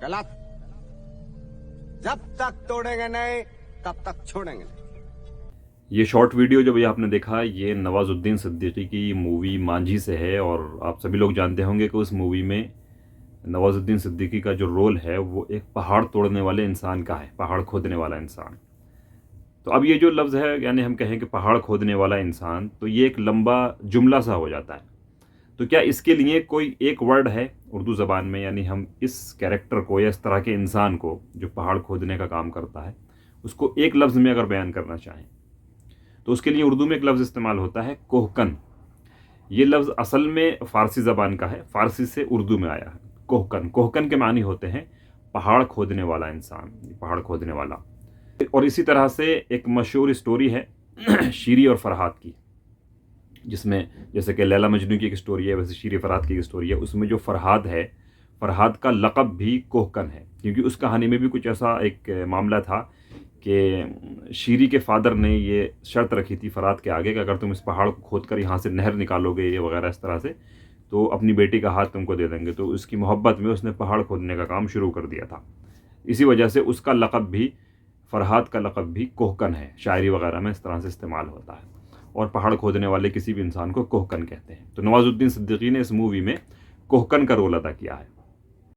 गलत। जब तक तोड़ेंगे नहीं तब तक छोड़ेंगे नहीं। ये शॉर्ट वीडियो जो भी आपने देखा, ये नवाजुद्दीन सिद्दीकी की मूवी मांझी से है। और आप सभी लोग जानते होंगे कि उस मूवी में नवाजुद्दीन सिद्दीकी का जो रोल है वो एक पहाड़ तोड़ने वाले इंसान का है, पहाड़ खोदने वाला इंसान। तो अब ये जो लफ्ज़ है, यानी हम कहें कि पहाड़ खोदने वाला इंसान, तो ये एक लंबा जुमला सा हो जाता है। तो क्या इसके लिए कोई एक वर्ड है उर्दू ज़बान में, यानी हम इस कैरेक्टर को या इस तरह के इंसान को जो पहाड़ खोदने का काम करता है उसको एक लफ्ज़ में अगर बयान करना चाहें तो उसके लिए उर्दू में एक लफ्ज़ इस्तेमाल होता है, कोहकन। ये लफ्ज़ असल में फ़ारसी ज़बान का है, फ़ारसी से उर्दू में आया है। कोहकन, कोहकन के मानी होते हैं पहाड़ खोदने वाला इंसान, पहाड़ खोदने वाला। और इसी तरह से एक मशहूर स्टोरी है शीरी और फरहाद की, जिसमें जैसे कि लैला मजनू की एक स्टोरी है, वैसे शीरी फरहाद की एक स्टोरी है। उसमें जो फरहाद है, फरहाद का लक़ब भी कोहकन है, क्योंकि उस कहानी में भी कुछ ऐसा एक मामला था कि शीरी के फादर ने ये शर्त रखी थी फरहाद के आगे कि अगर तुम इस पहाड़ को खोद कर यहाँ से नहर निकालोगे ये वगैरह इस तरह से, तो अपनी बेटी का हाथ तुमको दे देंगे। तो उसकी मोहब्बत में उसने पहाड़ खोदने का काम शुरू कर दिया था। इसी वजह से उसका लक़ब भी, फरहाद का लक़ब भी कोहकन है। शायरी वगैरह में इस तरह से इस्तेमाल होता है। और पहाड़ खोदने वाले किसी भी इंसान को कोहकन कहते हैं। तो नवाजुद्दीन सिद्दीकी ने इस मूवी में कोहकन का रोल अदा किया है।